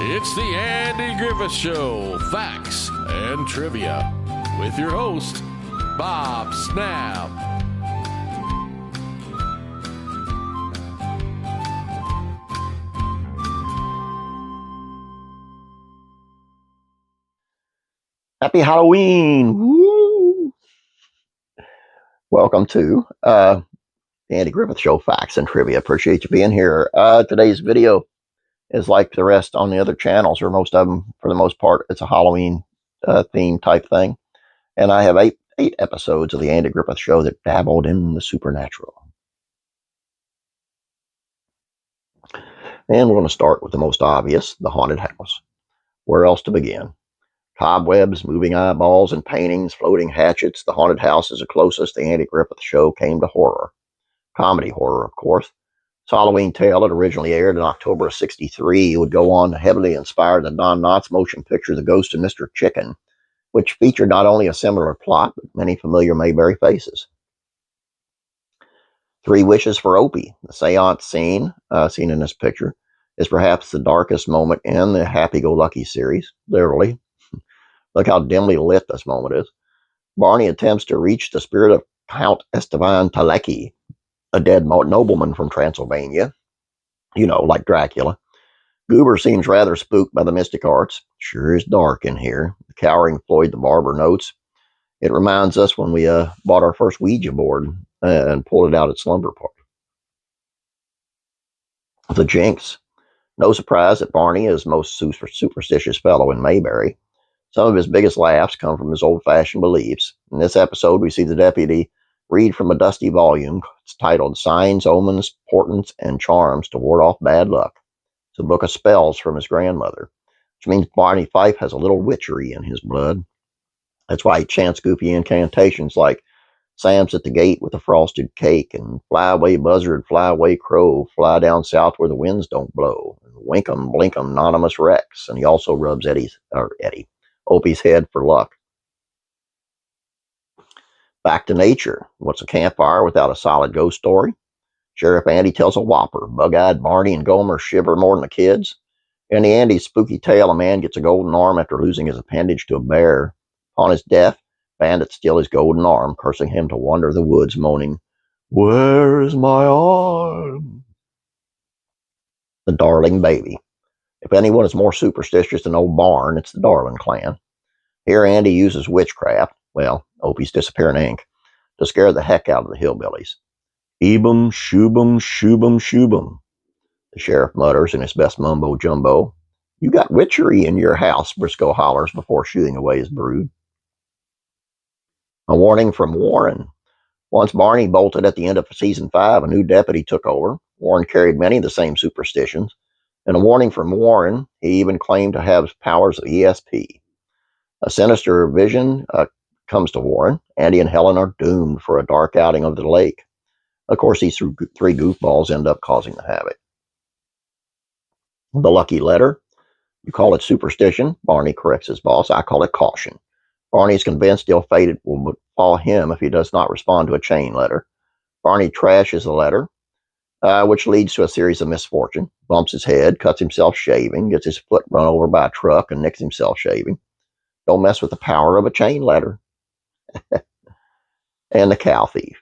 It's the Andy Griffith Show, facts and trivia, with your host, Bob Snap. Happy Halloween! Woo! Welcome to the Andy Griffith Show, facts and trivia. Appreciate you being here. Today's video is like the rest on the other channels, or most of them, for the most part. It's a Halloween theme type thing. And I have eight episodes of the Andy Griffith Show that dabbled in the supernatural. And we're going to start with the most obvious, the haunted house. Where else to begin? Cobwebs, moving eyeballs, and paintings, floating hatchets. The haunted house is the closest the Andy Griffith Show came to horror. Comedy horror, of course. It's a Halloween tale that originally aired in October of '63. It would go on to heavily inspire the Don Knotts motion picture The Ghost of Mr. Chicken, which featured not only a similar plot, but many familiar Mayberry faces. Three Wishes for Opie. The seance scene, seen in this picture, is perhaps the darkest moment in the Happy-Go-Lucky series, literally. Look how dimly lit this moment is. Barney attempts to reach the spirit of Count Esteban Talecki, a dead nobleman from Transylvania. You know, like Dracula. Goober seems rather spooked by the mystic arts. Sure is dark in here. The cowering Floyd the barber notes. It reminds us when we bought our first Ouija board and pulled it out at slumber party. The Jinx. No surprise that Barney is the most superstitious fellow in Mayberry. Some of his biggest laughs come from his old-fashioned beliefs. In this episode, we see the deputy read from a dusty volume. It's titled Signs, Omens, Portents, and Charms to Ward Off Bad Luck. It's a book of spells from his grandmother, which means Barney Fife has a little witchery in his blood. That's why he chants goofy incantations like Sam's at the gate with a frosted cake, and fly away buzzard, fly away crow, fly down south where the winds don't blow, and wink 'em, blink 'em, anonymous Rex. And he also rubs Opie's head for luck. Back to nature. What's a campfire without a solid ghost story? Sheriff Andy tells a whopper. Bug-eyed Barney and Gomer shiver more than the kids. In the Andy's spooky tale, a man gets a golden arm after losing his appendage to a bear. Upon his death, bandits steal his golden arm, cursing him to wander the woods, moaning, "Where is my arm?" The Darling Baby. If anyone is more superstitious than old Barn, it's the Darling clan. Here Andy uses witchcraft, well, Opie's disappearing ink, to scare the heck out of the hillbillies. Ebum, shoobum, shoobum, shoobum. The sheriff mutters in his best mumbo-jumbo. You got witchery in your house, Briscoe hollers before shooting away his brood. A warning from Warren. Once Barney bolted at the end of season 5, a new deputy took over. Warren carried many of the same superstitions. In a warning from Warren, he even claimed to have powers of ESP. A sinister vision comes to Warren. Andy and Helen are doomed for a dark outing of the lake. Of course, these three goofballs end up causing the havoc. The lucky letter. You call it superstition. Barney corrects his boss. I call it caution. Barney is convinced ill fate will befall him if he does not respond to a chain letter. Barney trashes the letter, which leads to a series of misfortune. Bumps his head, cuts himself shaving, gets his foot run over by a truck, and nicks himself shaving. Don't mess with the power of a chain letter. And the cow thief.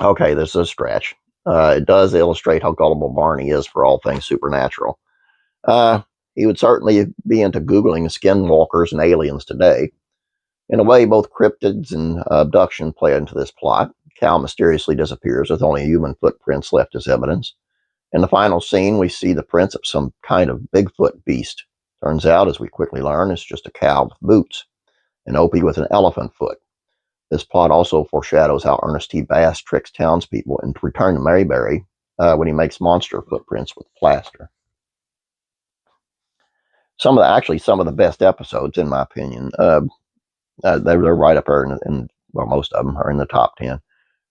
Okay, this is a stretch. It does illustrate how gullible Barney is for all things supernatural. He would certainly be into Googling skinwalkers and aliens today. In a way, both cryptids and abduction play into this plot. Cow mysteriously disappears with only human footprints left as evidence. In the final scene, we see the prints of some kind of Bigfoot beast. Turns out, as we quickly learn, it's just a cow with boots, and Opie with an elephant foot. This plot also foreshadows how Ernest T. Bass tricks townspeople into return to Mayberry when he makes monster footprints with plaster. Some of the best episodes, in my opinion, they're right up there, well, most of them are in the top 10.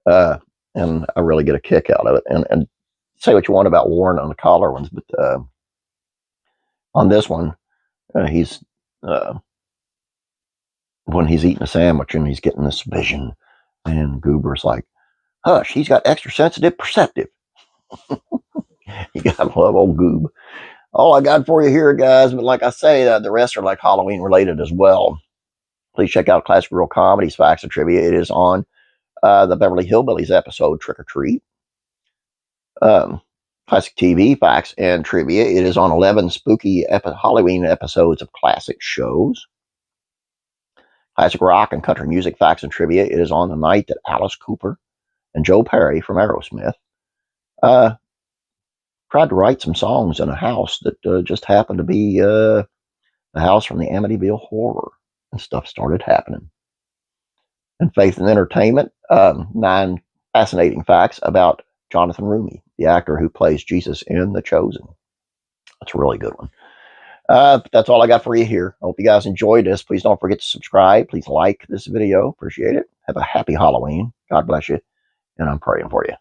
And I really get a kick out of it. And say what you want about Warren on the collar ones, but on this one, he's when he's eating a sandwich and he's getting this vision, and Goober's like, "Hush, he's got extra sensitive perceptive." You gotta love old Goob. all I got for you here, guys. But like I say, the rest are like Halloween related as well. Please check out Classic Real Comedies, Facts and Trivia. It is on the Beverly Hillbillies episode, Trick or Treat. Classic TV, Facts and Trivia. It is on 11 spooky Halloween episodes of classic shows. Classic Rock and Country Music, Facts and Trivia. It is on the night that Alice Cooper and Joe Perry from Aerosmith tried to write some songs in a house that just happened to be the house from the Amityville Horror, and stuff started happening. And Faith and Entertainment, 9 fascinating facts about Jonathan Roumie, the actor who plays Jesus in The Chosen. That's a really good one. That's all I got for you here. I hope you guys enjoyed this. Please don't forget to subscribe. Please like this video. Appreciate it. Have a happy Halloween. God bless you. And I'm praying for you.